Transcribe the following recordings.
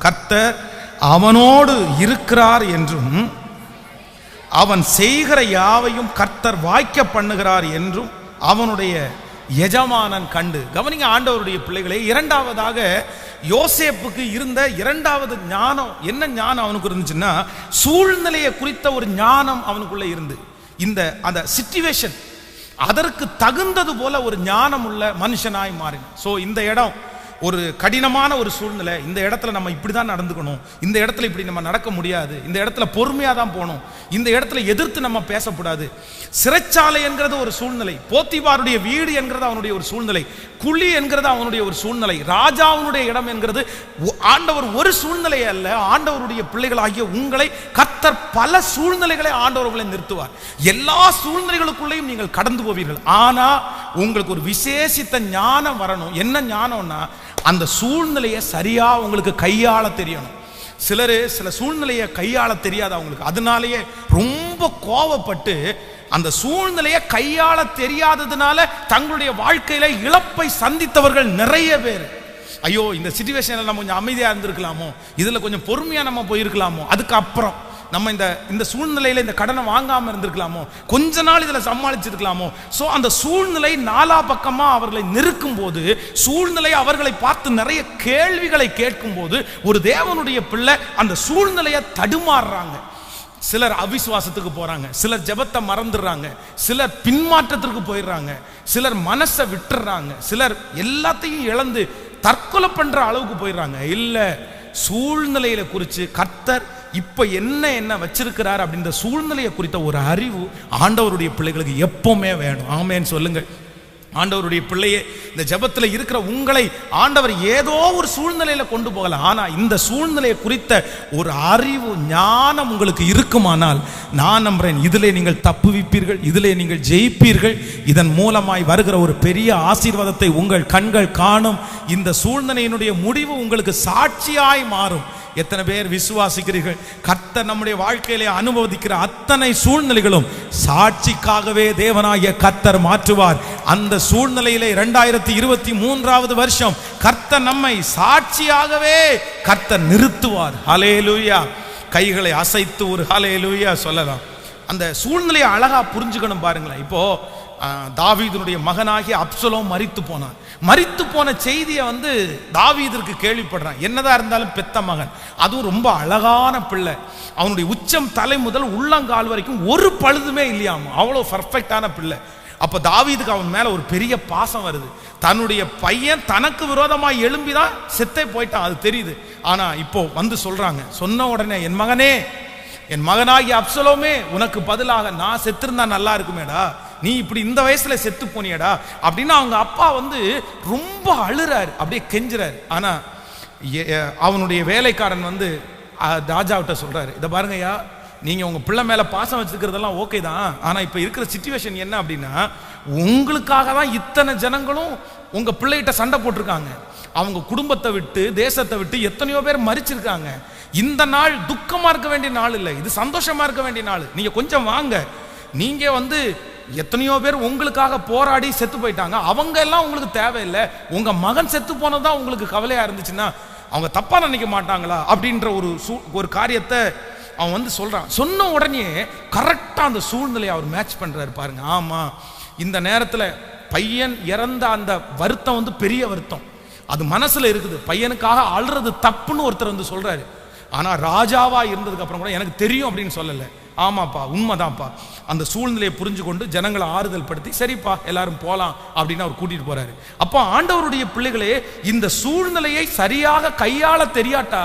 கர்த்தர் அவனோடு இருக்கிறார் என்றும் அவன் செய்கிற யாவையும் கர்த்தர் வாய்க்க பண்ணுகிறார் என்றும் அவனுடைய எஜமானன் கண்டு. கவனிங்க ஆண்டவருடைய பிள்ளைகளே, இரண்டாவதாக யோசேப்புக்கு இருந்த இரண்டாவது ஞானம் என்ன ஞானம் அவனுக்கு இருந்துச்சுன்னா, சூழ்நிலையை குறித்த ஒரு ஞானம் அவனுக்குள்ள இருந்து அந்த சிச்சுவேஷன் அதற்கு தகுந்தது போல ஒரு ஞானம் உள்ள மனுஷனாய் மாறினான். ஸோ இந்த இடம் ஒரு கடினமான ஒரு சூழ்நிலை, இந்த இடத்துல நம்ம இப்படி தான் நடந்துக்கணும், இந்த இடத்துல இப்படி நம்ம நடக்க முடியாது, இந்த இடத்துல பொறுமையாக தான் போகணும், இந்த இடத்துல எதிர்த்து நம்ம பேசக்கூடாது. சிறைச்சாலை என்கிறது ஒரு சூழ்நிலை, போத்திபாருடைய வீடு என்கிறது அவனுடைய ஒரு சூழ்நிலை, குழி என்கிறது அவனுடைய ஒரு சூழ்நிலை, ராஜாவுடைய இடம் என்கிறது ஆண்டவர் ஒரு சூழ்நிலை அல்ல. ஆண்டவருடைய பிள்ளைகளாகிய உங்களை கர்த்தர் பல சூழ்நிலைகளை ஆண்டவர்களை நிறுத்துவார். எல்லா சூழ்நிலைகளுக்குள்ளேயும் நீங்கள் கடந்து போவீர்கள். ஆனா உங்களுக்கு ஒரு விசேஷித்த ஞானம் வரணும். என்ன ஞானம்னா, அந்த சூழ்நிலையை சரியா உங்களுக்கு கையாள தெரியணும். சில சூழ்நிலையை கையாள தெரியாது அவங்களுக்கு, அதனாலேயே ரொம்ப கோவப்பட்டு அந்த சூழ்நிலையை கையாள தெரியாததுனால தங்களுடைய வாழ்க்கையில இழப்பை சந்தித்தவர்கள் நிறைய பேர். ஐயோ, இந்த சிச்சுவேஷன்ல நம்ம கொஞ்சம் அமைதியா இருந்திருக்கலாமோ, இதுல கொஞ்சம் பொறுமையா நம்ம போயிருக்கலாமோ, அதுக்கப்புறம் நம்ம இந்த சூழ்நிலையில இந்த கடனை வாங்காம இருந்திருக்கலாமோ, கொஞ்ச நாள் இதுல சமாளிச்சிருக்கலாமோ. சோ அந்த சூழ்நிலை நாலா பக்கமா அவர்களை நெருக்கும் போது, சூழ்நிலை அவர்களை பார்த்து நிறைய கேள்விகளை கேட்கும் போது, ஒரு தேவனுடைய பிள்ளை அந்த சூழ்நிலையை தடுமாறுறாங்க. சிலர் அவிசுவாசத்துக்கு போறாங்க, சிலர் ஜெபத்தை மறந்துடுறாங்க, சிலர் பின்மாற்றத்திற்கு போயிடுறாங்க, சிலர் மனசை விட்டுறாங்க, சிலர் எல்லாத்தையும் இழந்து தற்கொலை பண்ற அளவுக்கு போயிடுறாங்க. இல்ல, சூழ்நிலையில குறித்து கர்த்தர் இப்ப என்ன வச்சிருக்கிறார் அப்படின்ற சூழ்நிலையை குறித்த ஒரு அறிவு ஆண்டவருடைய பிள்ளைகளுக்கு எப்பவுமே வேணும். ஆமென் சொல்லுங்க. ஆண்டவருடைய பிள்ளையே, இந்த ஜெபத்துல இருக்கிற உங்களை ஆண்டவர் ஏதோ ஒரு சூழ்நிலையில கொண்டு போகலாம். ஆனா இந்த சூழ்நிலையை குறித்த ஒரு அறிவு ஞானம் உங்களுக்கு இருக்குமானால், நான் நம்புறேன் இதிலே நீங்கள் தப்புவிப்பீர்கள், இதிலே நீங்கள் ஜெயிப்பீர்கள். இதன் மூலமாய் வருகிற ஒரு பெரிய ஆசீர்வாதத்தை உங்கள் கண்கள் காணும். இந்த சூழ்நிலையினுடைய முடிவு உங்களுக்கு சாட்சியாய் மாறும். எத்தனை பேர் விசுவாசிக்கிறீர்கள்? கர்த்தர் நம்முடைய வாழ்க்கையிலே அனுபவிக்கிற அத்தனை சூழ்நிலைகளும் சாட்சிக்காகவே தேவனாகிய கர்த்தர் மாற்றுவார். அந்த சூழ்நிலையிலே 2023 வருஷம் கர்த்தர் நம்மை சாட்சியாகவே கர்த்தர் நிறுத்துவார். ஹல்லேலூயா. கைகளை அசைத்து ஒரு ஹல்லேலூயா சொல்லலாம். அந்த சூழ்நிலையை அழகா புரிஞ்சுக்கணும். பாருங்களேன், இப்போ தாவீதுனுடைய மகனாகிய அப்சலோம் மரித்து போனான். மரித்து போன செய்தியை தாவீதிற்கு கேள்விப்படுறான். என்னதான் இருந்தாலும் பெத்த மகன், அதுவும் ரொம்ப அழகான பிள்ளை, அவனுடைய உச்சம் தலை முதல் உள்ளங்கால் வரைக்கும் ஒரு பழுதுமே இல்லையாமா, அவ்வளோ பர்ஃபெக்டான பிள்ளை. அப்ப தாவீதுக்கு அவன் மேல ஒரு பெரிய பாசம் வருது. தன்னுடைய பையன் தனக்கு விரோதமாக எழும்பிதான் செத்தே போயிட்டான், அது தெரியுது. ஆனா இப்போ சொல்றாங்க, சொன்ன உடனே என் மகனே, என் மகனாகிய அப்சலோமே, உனக்கு பதிலாக நான் செத்திருந்தா நல்லா இருக்குமேடா, நீ இப்படி இந்த வயசுல செத்து போனியடா அப்படின்னு அவங்க அப்பா ரொம்ப அழுறாரு, அப்படியே கெஞ்சுறாரு. ஆனா அவனுடைய வேலைக்காரன் ராஜாவிட்ட சொல்றாரு, இதை பாருங்கய்யா, நீங்க உங்க பிள்ளை மேல பாசம் வச்சிருக்கிறதெல்லாம் ஓகே தான், ஆனா இப்ப இருக்கிற சிச்சுவேஷன் என்ன அப்படின்னா, உங்களுக்காக தான் இத்தனை ஜனங்களும் உங்க பிள்ளைகிட்ட சண்டை போட்டிருக்காங்க, அவங்க குடும்பத்தை விட்டு தேசத்தை விட்டு எத்தனையோ பேர் மரிச்சிருக்காங்க. இந்த நாள் துக்கமா இருக்க வேண்டிய நாள் இல்லை, இது சந்தோஷமா இருக்க வேண்டிய நாள். நீங்க கொஞ்சம் வாங்க, நீங்க எத்தனையோ பேர் உங்களுக்காக போராடி செத்து போயிட்டாங்க, அவங்க எல்லாம் உங்களுக்கு தேவையில்லை, உங்க மகன் செத்து போனதான் உங்களுக்கு கவலையா இருந்துச்சுன்னா அவங்க தப்பா நினைக்க மாட்டாங்களா அப்படின்ற ஒரு காரியத்தை அவன் சொல்றான். சொன்ன உடனே கரெக்டா அந்த சூழ்நிலையை அவர் மேட்ச் பண்றாரு. பாருங்க, ஆமா, இந்த நேரத்துல பையன் இறந்த அந்த வருத்தம் பெரிய வருத்தம், அது மனசுல இருக்குது. பையனுக்காக அழுறது தப்புன்னு ஒருத்தர் சொல்றாரு. ஆனா ராஜாவா இருந்ததுக்கு அப்புறம் கூட எனக்கு தெரியும் அப்படின்னு சொல்லல. ஆமாப்பா, உண்மைதான்ப்பா. அந்த சூழ்நிலையை புரிஞ்சு கொண்டு ஜனங்களை ஆறுதல் படுத்தி, சரிப்பா எல்லாரும் போலாம் அப்படின்னு அவர் கூட்டிட்டு போறாரு. அப்போ ஆண்டவருடைய பிள்ளைகளே, இந்த சூழ்நிலையை சரியாக கையாள தெரியாட்டா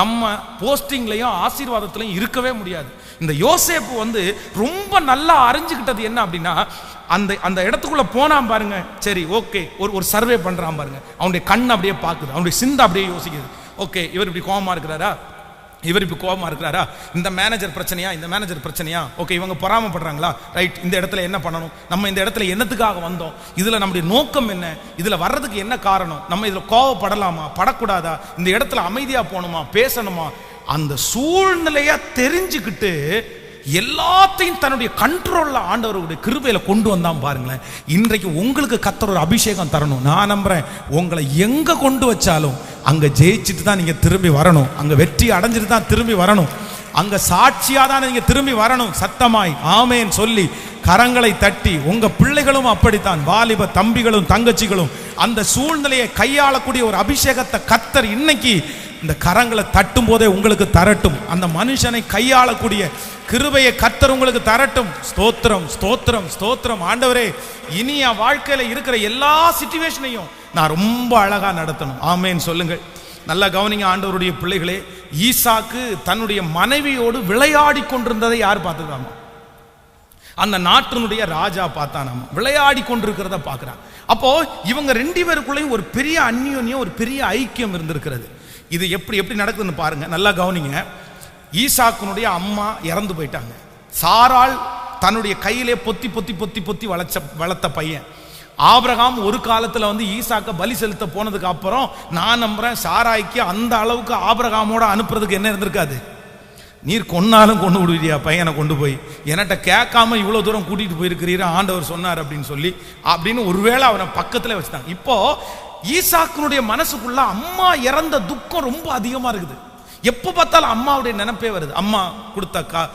நம்ம போஸ்டிங்லையும் ஆசீர்வாதத்திலையும் இருக்கவே முடியாது. இந்த யோசேப்பு ரொம்ப நல்லா அறிஞ்சுக்கிட்டது என்ன அப்படின்னா, அந்த இடத்துக்குள்ள போனான் பாருங்க. சரி, ஓகே, ஒரு சர்வே பண்றான் பாருங்க. அவனுடைய கண் அப்படியே பார்க்குது, அவனுடைய சிந்தை அப்படியே யோசிக்குது. ஓகே, இவர் இப்படி கோபமா இருக்கிறாரா, இவர் இப்ப கோபமா இருக்கிறாரா, இந்த மேனேஜர் பிரச்சனையா, இந்த மேனேஜர் பிரச்சனையா, ஓகே, இவங்க பொறாமப்படுறாங்களா, ரைட், இந்த இடத்துல என்ன பண்ணணும், நம்ம இந்த இடத்துல என்னத்துக்காக வந்தோம், இதுல நம்முடைய நோக்கம் என்ன, இதுல வர்றதுக்கு என்ன காரணம், நம்ம இதுல கோபப்படலாமா படக்கூடாதா, இந்த இடத்துல அமைதியா போகணுமா பேசணுமா, அந்த சூழ்நிலையா தெரிஞ்சுக்கிட்டு எல்லாத்தையும் தன்னுடைய கண்ட்ரோல்ல ஆண்டவருடைய கிருபையில கொண்டு வந்தான். பாருங்களேன், இன்றைக்கு உங்களுக்கு கர்த்தர் ஒரு அபிஷேகம் தரணும். நான் நம்புறேன், உங்களை எங்க கொண்டு வச்சாலும் அங்கே ஜெயிச்சுட்டு தான் நீங்கள் திரும்பி வரணும், அங்கே வெற்றி அடைஞ்சிட்டு தான் திரும்பி வரணும், அங்கே சாட்சியாக தான் நீங்கள் திரும்பி வரணும். சத்தமாய் ஆமேன் சொல்லி கரங்களை தட்டி, உங்கள் பிள்ளைகளும் அப்படித்தான், வாலிப தம்பிகளும் தங்கச்சிகளும் அந்த சூழ்நிலையை கையாளக்கூடிய ஒரு அபிஷேகத்தை கர்த்தர் இன்னைக்கு இந்த கரங்களை தட்டும் போதே உங்களுக்கு தரட்டும். அந்த மனுஷனை கையாளக்கூடிய கிருபையை கர்த்தர் உங்களுக்கு தரட்டும். ஸ்தோத்திரம் ஸ்தோத்திரம் ஸ்தோத்திரம். ஆண்டவரே, இனி என் வாழ்க்கையில் இருக்கிற எல்லா சிச்சுவேஷனையும் நான் ரொம்ப அழகா நடத்தணும். ஆமேன் சொல்லுங்கள். நல்லா கவனிங்க ஆண்டவருடைய பிள்ளைகளே. ஈசாக்கு தன்னுடைய மனைவியோடு விளையாடி கொண்டிருந்ததை யார் பார்த்துருக்காங்க? அந்த நாட்டினுடைய ராஜா பார்த்தானாம், விளையாடி கொண்டிருக்கிறத பார்க்கிறான். அப்போ இவங்க ரெண்டு பேருக்குள்ளேயும் ஒரு பெரிய அந்யோன்யம், ஒரு பெரிய ஐக்கியம் இருந்திருக்கிறது. இது எப்படி எப்படி நடக்குதுன்னு பாருங்க, நல்லா கவனிங்க. ஈசாக்குனுடைய அம்மா இறந்து போயிட்டாங்க. சாராள் தன்னுடைய கையிலே பொத்தி பொத்தி பொத்தி பொத்தி வளர்த்த பையன். ஆபிரகாம் ஒரு காலத்தில் வந்து ஈசாக்க பலி செலுத்த போனதுக்கு அப்புறம் நான் நம்புறேன் சாராய்க்கு அந்த அளவுக்கு ஆபிரகாமோட அனுப்புறதுக்கு என்ன இருந்திருக்காது. நீர் கொன்னாலும் கொண்டு விடுவியா பையனை கொண்டு போய், என்கிட்ட கேட்காம இவ்வளோ தூரம் கூட்டிகிட்டு போயிருக்கிறீரா ஆண்டவர் சொன்னார் அப்படின்னு ஒருவேளை அவனை பக்கத்தில் வச்சுட்டாங்க. இப்போ ஈசாக்குனுடைய மனசுக்குள்ள அம்மா இறந்த துக்கம் ரொம்ப அதிகமாக இருக்குது. எப்போ பார்த்தாலும் அம்மாவுடைய நினைப்பே வருது. அம்மா கொடுத்த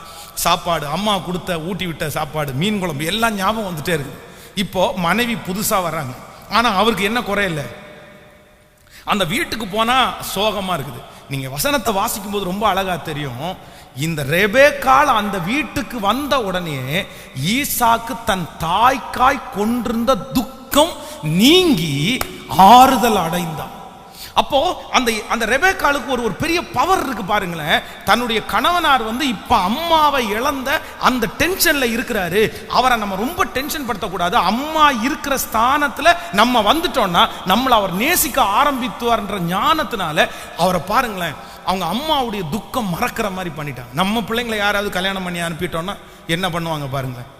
சாப்பாடு, அம்மா கொடுத்த ஊட்டி விட்ட சாப்பாடு, மீன் குழம்பு எல்லாம் ஞாபகம் வந்துட்டே இருக்குது. இப்போ மனைவி புதுசாக வர்றாங்க, ஆனால் அவருக்கு என்ன குறையில்லை, அந்த வீட்டுக்கு போனால் சோகமாக இருக்குது. நீங்கள் வசனத்தை வாசிக்கும் போது ரொம்ப அழகாக தெரியும். இந்த ரெபேக்காள் அந்த வீட்டுக்கு வந்த உடனே ஈசாக்கு தன் தாய்க்காய் கொண்டிருந்த துக்கம் நீங்கி ஆறுதல் அடைந்தான். அப்போ அந்த ரெபேக்காளுக்கு ஒரு பெரிய பவர் இருக்கு பாருங்களேன். தன்னுடைய கணவனார் வந்து இப்ப அம்மாவை இழந்த அந்த டென்ஷன்ல இருக்கிறாரு. அவரை நம்ம ரொம்ப டென்ஷன் படுத்தக்கூடாது. அம்மா இருக்கிற ஸ்தானத்துல நம்ம வந்துட்டோம்னா நம்மளை அவர் நேசிக்க ஆரம்பித்துவார்ன்ற ஞானத்தினால அவரை பாருங்களேன், அவங்க அம்மாவுடைய துக்கம் மறக்கிற மாதிரி பண்ணிட்டாங்க. நம்ம பிள்ளைங்களை யாராவது கல்யாணம் பண்ணி அனுப்பிட்டோம்னா என்ன பண்ணுவாங்க பாருங்களேன்.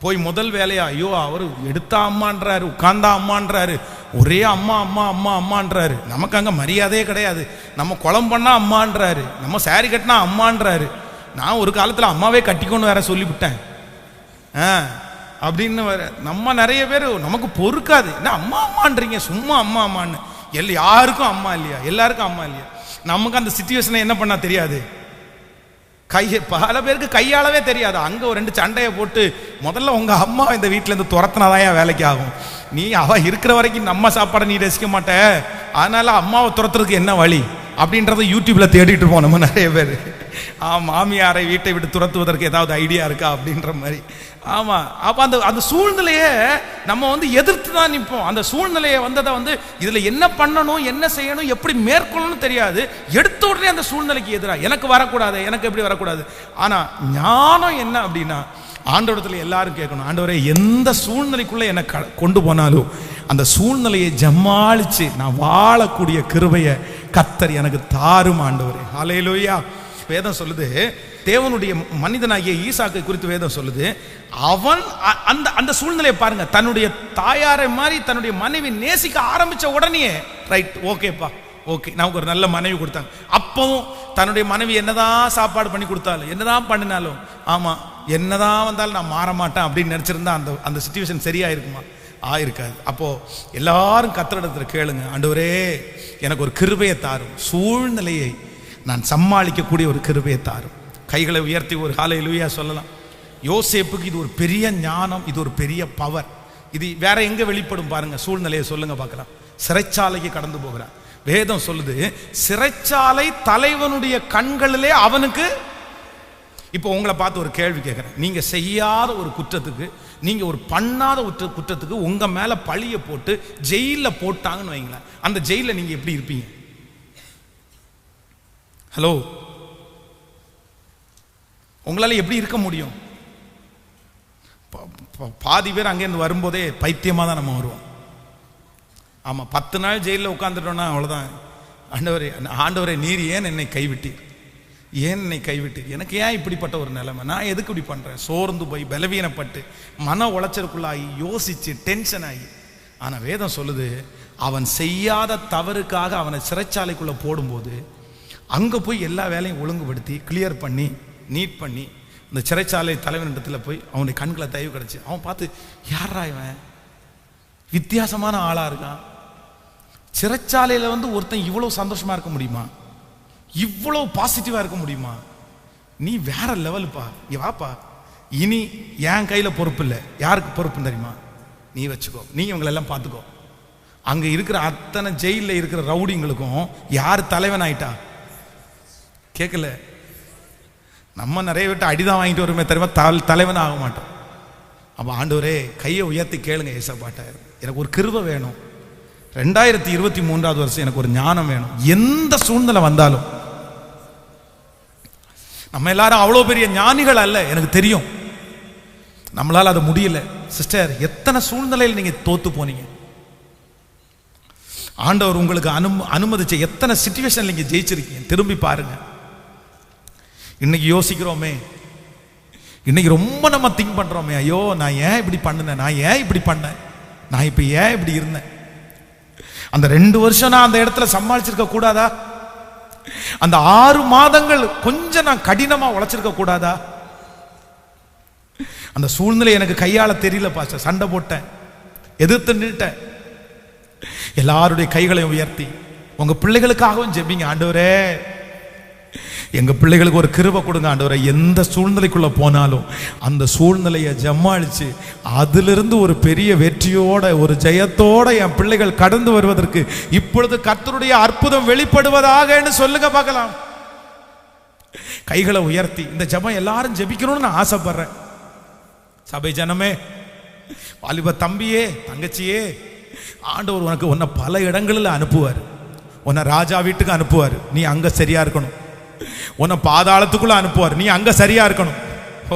போய் முதல் வேலையா, ஐயோ அவர் எடுத்தா அம்மான்றாரு, உட்கார்ந்தா அம்மான்றாரு, ஒரே அம்மா அம்மா அம்மா அம்மான்றாரு. நமக்கு அங்கே மரியாதையே கிடையாது. நம்ம குளம் பண்ணா அம்மான்றாரு, நம்ம சாரி கட்டினா அம்மான்றாரு. நான் ஒரு காலத்தில் அம்மாவே கட்டிக்கொண்டு வேற சொல்லிவிட்டேன் அப்படின்னு வேற. நம்ம நிறைய பேர் நமக்கு பொறுக்காது, என்ன அம்மா அம்மான்றீங்க, சும்மா அம்மா அம்மான்னு. யாருக்கும் அம்மா இல்லையா? எல்லாருக்கும் அம்மா இல்லையா? நமக்கு அந்த சிச்சுவேஷனை என்ன பண்ணா தெரியாது. பல பேருக்கு கையாளவே தெரியாது. அங்கே ஒரு 2 சண்டையை போட்டு முதல்ல உங்கள் அம்மா இந்த வீட்டிலேருந்து துரத்துனாதான் வேலைக்கு ஆகும். நீ அவள் இருக்கிற வரைக்கும் நம்ம சாப்பாடை நீ ரசிக்க மாட்ட, அதனால அம்மாவை துரத்துறதுக்கு என்ன வழி அப்படின்றத யூடியூப்ல தேடிட்டு இருப்போம் நம்ம நிறைய பேர். மாமியாரை வீட்டை விட்டு துரத்துவதற்கு ஏதாவது ஐடியா இருக்கா அப்படின்ற மாதிரி. ஆமாம். அப்போ அந்த சூழ்நிலையை நம்ம வந்து எதிர்த்து தான் நிற்போம். அந்த சூழ்நிலையை வந்ததை வந்து இதில் என்ன பண்ணணும், என்ன செய்யணும், எப்படி மேற்கொள்ளணும் தெரியாது. எடுத்த உடனே அந்த சூழ்நிலைக்கு எதிராக எனக்கு வரக்கூடாது, எனக்கு எப்படி வரக்கூடாது. ஆனால் ஞானம் என்ன அப்படின்னா, ஆண்டவரத்தில் எல்லாரும் கேட்கணும், ஆண்டவரே எந்த சூழ்நிலைக்குள்ளே என்னை கொண்டு போனாலும் அந்த சூழ்நிலையை ஜமாளித்து நான் வாழக்கூடிய கிருபையை கர்த்தர் எனக்கு தாரும் ஆண்டவரே. ஹல்லேலூயா. வேதம் சொல்லுது, தேவனுடைய மனிதனாகிய ஈசாக்கை குறித்து வேதம் சொல்லுது, அவன் அந்த சூழ்நிலையை பாருங்க, தன்னுடைய தாயாரை மாதிரி தன்னுடைய மனைவி நேசிக்க ஆரம்பிச்ச உடனே ரைட் ஓகேப்பா ஓகே நமக்கு ஒரு நல்ல மனைவி கொடுத்தாங்க. அப்பவும் தன்னுடைய மனைவி என்னதான் சாப்பாடு பண்ணி கொடுத்தாலும் என்னதான் பண்ணினாலும் ஆமா என்னதான் வந்தாலும் நான் மாற மாட்டேன் அப்படின்னு நினைச்சிருந்தா அந்த சிச்சுவேஷன் சரியா இருக்குமா? ஆயிருக்காது. அப்போ எல்லாரும் கர்த்தரிடத்துல கேளுங்க, ஆண்டவரே எனக்கு ஒரு கிருபையை தாரும், சூழ்நிலையை நான் சமாளிக்கக்கூடிய ஒரு கிருபையை தாரும். கைகளை உயர்த்தி ஒரு ஹல்லேலூயா சொல்லலாம். யோசேப்புக்கு இது ஒரு பெரிய ஞானம், இது ஒரு பெரிய பவர். இது வேற எங்க வெளிப்படும் பாருங்க. சூழ்நிலையை சொல்லுங்க பார்க்கலாம். சிறைச்சாலைக்கு கடந்து போகிறான். வேதம் சொல்லுது, சிறைச்சாலை தலைவனுடைய கண்களிலே அவனுக்கு. இப்போ உங்களை பார்த்து ஒரு கேள்வி கேட்கிறேன். நீங்க செய்யாத ஒரு குற்றத்துக்கு, நீங்க ஒரு பண்ணாத குற்றத்துக்கு உங்க மேல பழிய போட்டு ஜெயில போட்டாங்கன்னு வைங்களேன், அந்த ஜெயில நீங்க எப்படி இருப்பீங்க? ஹலோ, உங்களால எப்படி இருக்க முடியும்? பாதி பேர் அங்கேருந்து வரும்போதே பைத்தியமாக தான் நம்ம வருவோம். ஆமாம், 10 நாள் ஜெயிலில் உட்காந்துட்டோன்னா அவ்வளோதான். ஆண்டவரே நீர் ஏன் என்னை கைவிட்டீர், ஏன் என்னை கைவிட்டீர், எனக்கு ஏன் இப்படிப்பட்ட ஒரு நிலைமை, நான் எதுக்கு இப்படி பண்ணுறேன், சோர்ந்து போய் பலவீனப்பட்டு மன உளைச்சலுக்குள்ளாகி யோசித்து டென்ஷன் ஆகி. ஆனால் வேதம் சொல்லுது, அவன் செய்யாத தவறுக்காக அவனை சிறைச்சாலைக்குள்ளே போடும்போது அங்கே போய் எல்லா வேலையும் ஒழுங்குபடுத்தி கிளியர் பண்ணி நீட் பண்ணி இந்த சிறைச்சாலை தலைவனிடத்தில் போய் அவனுடைய கண்களை தயவு கிடச்சி அவன் பார்த்து, யாரா இவன் வித்தியாசமான ஆளாக இருக்கான், சிறைச்சாலையில் வந்து ஒருத்தன் இவ்வளோ சந்தோஷமா இருக்க முடியுமா? இவ்வளோ பாசிட்டிவா இருக்க முடியுமா? நீ வேற லெவலுப்பா. வாப்பா, இனி என் கையில் பொறுப்பு இல்லை. யாருக்கு பொறுப்புன்னு தெரியுமா? நீ வச்சுக்கோ, நீ இவங்களெல்லாம் பார்த்துக்கோ. அங்கே இருக்கிற அத்தனை ஜெயிலில் இருக்கிற ரவுடிங்களுக்கும் யார் தலைவன் ஆயிட்டா? கேட்கல. நம்ம நிறைய விட்டு அடிதான் வாங்கிட்டு வருமே தெரியுமா, தலைவன் ஆக மாட்டோம். அப்போ ஆண்டவரே கையை உயர்த்தி கேளுங்க ஏசப்பாட்ட, எனக்கு ஒரு கிருபை வேணும். 2023 வருஷம் எனக்கு ஒரு ஞானம் வேணும். எந்த சூழ்நிலை வந்தாலும், நம்ம எல்லாரும் அவ்வளோ பெரிய ஞானிகள் அல்ல, எனக்கு தெரியும். நம்மளால அது முடியல. சிஸ்டர், எத்தனை சூழ்நிலையில் நீங்க தோத்து போனீங்க. ஆண்டவர் உங்களுக்கு அனுமதிச்ச எத்தனை சிச்சுவேஷன் நீங்க ஜெயிச்சிருக்கீங்க. திரும்பி பாருங்க. இன்னைக்கு யோசிக்கிறோமே, இன்னைக்கு ரொம்ப நம்ம திங்க் பண்றோமே, ஐயோ நான் ஏன் இப்படி பண்ணினேன், நான் ஏன் இப்படி பண்ணேன், நான் இப்ப ஏன் இப்படி இருந்தேன். அந்த 2 வருஷம் நான் அந்த இடத்துல சமாளிச்சிருக்க கூடாதா? அந்த 6 மாதங்கள் கொஞ்சம் நான் கடினமா உழைச்சிருக்க கூடாதா? அந்த சூழ்நிலை எனக்கு கையாள தெரியல பாஸ்டர், சண்டை போட்டேன், எதிர்த்து நின்னுட்டேன். எல்லாருடைய கைகளையும் உயர்த்தி உங்க பிள்ளைகளுக்காகவும் ஜெபிங்க. ஆண்டவரே எங்க பிள்ளைகளுக்கு ஒரு கிருபை கொடுங்க ஆண்டவரே. எந்த சூழ்நிலைக்குள்ள போனாலும் அந்த சூழ்நிலையை ஜமாளிச்சு அதிலிருந்து ஒரு பெரிய வெற்றியோட, ஒரு ஜெயத்தோட என் பிள்ளைகள் கடந்து வருவதற்கு இப்பொழுது கர்த்தருடைய அற்புதம் வெளிப்படுவதாக சொல்லுங்க பார்க்கலாம். கைகளை உயர்த்தி இந்த ஜெபம் எல்லாரும் ஜெபிக்கணும்னு நான் ஆசைப்படுறேன். சபை ஜனமே, வாலிப தம்பியே, தங்கச்சியே, ஆண்டவர் உன்னை பல இடங்களில் அனுப்புவார். உன்னை ராஜா வீட்டுக்கு அனுப்புவார், நீ அங்க சரியா இருக்கணும். உன்னை பாதாளத்துக்குள்ள அனுப்புவார், நீ அங்க சரியா இருக்கணும்.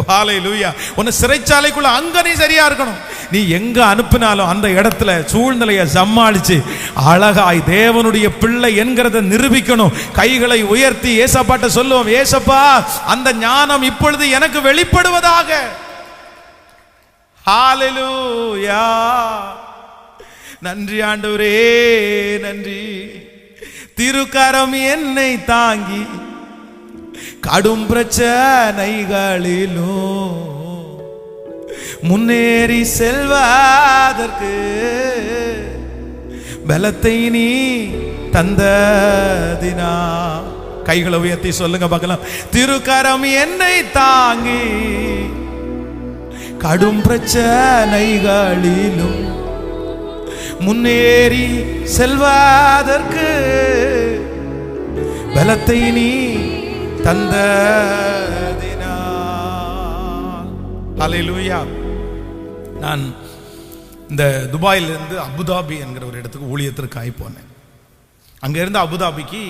ஹல்லேலூயா. உன்னை சிறைச்சாலைக்குள்ள அங்க நீ சரியா இருக்கணும். நீ எங்க அனுப்பினாலும் அந்த இடத்துல சூழ்நிலையை சமாளிச்சு அழகாய் தேவனுடைய பிள்ளை என்கிறத நிரூபிக்கணும். கைகளை உயர்த்தி ஏசப்பாட்ட சொல்லுவோம், ஏசப்பா அந்த ஞானம் இப்பொழுது எனக்கு வெளிப்படுவதாக. ஹல்லேலூயா. நன்றி ஆண்டவரே, நன்றி. திருக்கரம் என்னை தாங்கி கடும் பிரச்சனைகளிலும் முன்னேறி செல்வதற்கு பலத்தை நீ தந்ததினா. கைகளை உயர்த்தி சொல்லுங்க பார்க்கலாம். திருக்கரம் என்னை தாங்கி கடும் பிரச்சனைகளிலும் முன்னேறி செல்வதற்கு பலத்தை நீ தந்ததினால். ஹல்லேலூயா. நான் இந்த துபாயிலிருந்து அபுதாபி என்கிற ஒரு இடத்துக்கு ஊழியத்திற்காக போனேன். அங்கேருந்து அபுதாபிக்கு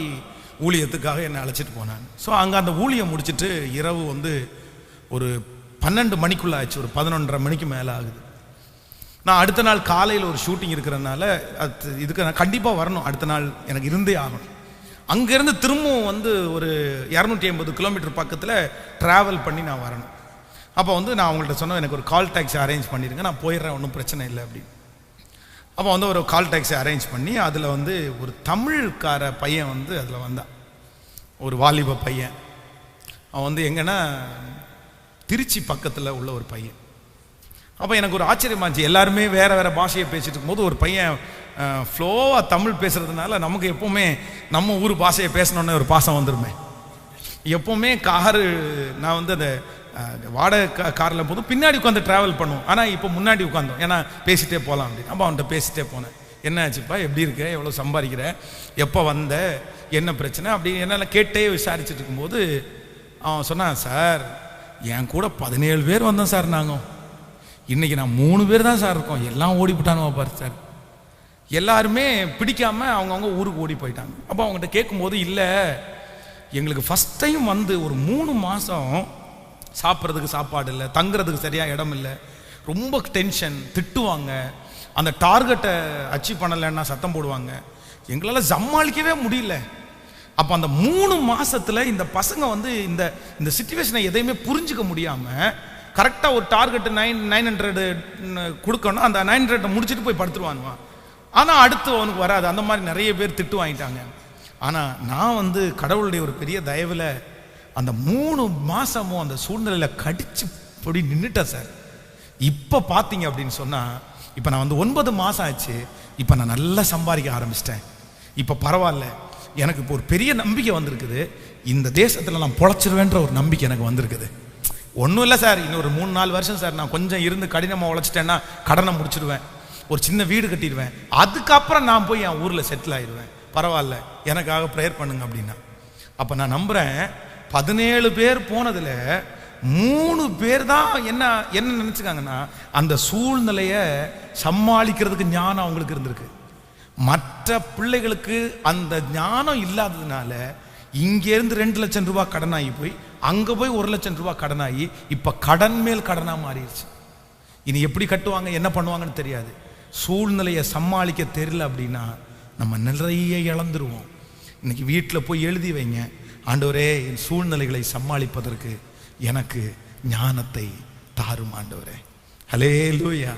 ஊழியத்துக்காக என்னை அழைச்சிட்டு போனாங்க. ஸோ அங்கே அந்த ஊழியம் முடிச்சுட்டு இரவு ஒரு 12 மணிக்குள்ள ஆச்சு, ஒரு 11:30 மணிக்கு மேலே ஆகுது. நான் அடுத்த நாள் காலையில் ஒரு ஷூட்டிங் இருக்கிறதுனால இதுக்கு நான் கண்டிப்பாக வரணும். அடுத்த நாள் எனக்கு இருந்தே ஆகணும். அங்கேருந்து திரும்பவும் ஒரு 250 கிலோமீட்டர் பக்கத்தில் ட்ராவல் பண்ணி நான் வரணும். அப்போ நான் அவங்கள்ட்ட சொன்னேன், எனக்கு ஒரு கால் டாக்ஸி அரேஞ்ச் பண்ணிடுங்க, நான் போயிடுறேன், ஒன்றும் பிரச்சனை இல்லை அப்படின்னு. அப்போ ஒரு கால் டாக்ஸி அரேஞ்ச் பண்ணி அதில் ஒரு தமிழ்கார பையன் அதில் வந்தான், ஒரு வாலிப பையன். அவன் எங்கன்னா திருச்சி பக்கத்தில் உள்ள ஒரு பையன். அப்போ எனக்கு ஒரு ஆச்சரியமாச்சு, எல்லாருமே வேறு வேறு பாஷையை பேசிட்டு இருக்கும்போது ஒரு பையன் ஃப்ளோவாக தமிழ் பேசுகிறதுனால நமக்கு எப்போவுமே நம்ம ஊர் பாஷையை பேசணுன்னு ஒரு பாசம் வந்துருமே. எப்போவுமே நான் அந்த வாடகை காரில் போதும் பின்னாடி உட்காந்து ட்ராவல் பண்ணுவோம். ஆனால் இப்போ முன்னாடி உட்காந்தோம், ஏன்னா பேசிகிட்டே போகலாம் அப்படின்னு. அப்போ அவன்கிட்ட பேசிகிட்டே போனேன். என்ன ஆச்சுப்பா, எப்படி இருக்க, எவ்வளோ சம்பாதிக்கிற, எப்போ வந்த, என்ன பிரச்சனை அப்படின்னு என்னெல்லாம் கேட்டே விசாரிச்சுட்டு இருக்கும்போது அவன் சொன்னான், சார் என் கூட 17 பேர் வந்தோம் சார், நாங்கள் இன்னைக்கு நான் 3 பேர் தான் சார் இருக்கோம், எல்லாம் ஓடி போட்டானுவா பாரு சார், எல்லாருமே பிடிக்காம அவங்கவுங்க ஊருக்கு ஓடி போயிட்டாங்க. அப்போ அவங்ககிட்ட கேட்கும்போது, இல்லை எங்களுக்கு ஃபஸ்ட் டைம் ஒரு 3 மாதம் சாப்பிட்றதுக்கு சாப்பாடு இல்லை, தங்குறதுக்கு சரியாக இடம் இல்லை, ரொம்ப டென்ஷன், திட்டுவாங்க, அந்த டார்கெட்டை அச்சீவ் பண்ணலைன்னா சத்தம் போடுவாங்க, எங்களால் சமாளிக்கவே முடியல. அப்போ அந்த 3 மாதத்தில் இந்த பசங்க இந்த சிச்சுவேஷனை எதையுமே புரிஞ்சுக்க முடியாமல் கரெக்டாக ஒரு டார்கெட்டு 900 கொடுக்கணும், அந்த 900 முடிச்சுட்டு போய் படுத்துருவானுவான். ஆனால் அடுத்து அவனுக்கு வராது. அந்த மாதிரி நிறைய பேர் திட்டு வாங்கிட்டாங்க. ஆனால் நான் கடவுளுடைய ஒரு பெரிய தயவில் அந்த 3 மாதமும் அந்த சூழ்நிலையில் கடிச்சு பொடி நின்றுட்டேன் சார். இப்போ பார்த்தீங்க அப்படின்னு சொன்னால், இப்போ நான் 9 மாதம் ஆச்சு, இப்போ நான் நல்லா சம்பாதிக்க ஆரம்பிச்சிட்டேன். இப்போ பரவாயில்ல, எனக்கு இப்போ ஒரு பெரிய நம்பிக்கை வந்திருக்குது. இந்த தேசத்தில் நான் பொழைச்சிருவேன்ற ஒரு நம்பிக்கை எனக்கு வந்திருக்குது. ஒன்றும் இல்லை சார், இன்னொரு 3-4 வருஷம் சார் நான் கொஞ்சம் இருந்து கடினமாக உழைச்சிட்டேன்னா கடனை முடிச்சிடுவேன், ஒரு சின்ன வீடு கட்டிடுவேன், அதுக்கப்புறம் நான் போய் என் ஊரில் செட்டில் ஆயிடுவேன், பரவாயில்ல எனக்காக ப்ரேயர் பண்ணுங்க அப்படின்னா. அப்போ நான் நம்புகிறேன் 17 பேர் போனதில் 3 பேர் தான் என்ன நினச்சிக்காங்கன்னா, அந்த சூழ்நிலையை சமாளிக்கிறதுக்கு ஞானம் அவங்களுக்கு இருந்திருக்கு. மற்ற பிள்ளைகளுக்கு அந்த ஞானம் இல்லாததுனால இங்கேருந்து 2 லட்சம் ரூபாய் கடனாகி போய் அங்கே போய் 1 லட்சம் ரூபாய் கடனாகி இப்போ கடன் மேல் கடனாக மாறிடுச்சு. இனி எப்படி கட்டுவாங்க, என்ன பண்ணுவாங்கன்னு தெரியாது. சூழ்நிலையை சமாளிக்க தெரியல அப்படின்னா நம்ம நிறைய இழந்துருவோம். இன்னைக்கு வீட்டில் போய் எழுதி வைங்க, ஆண்டவரே என் சூழ்நிலைகளை சமாளிப்பதற்கு எனக்கு ஞானத்தை தாரும் ஆண்டவரே. ஹல்லேலூயா.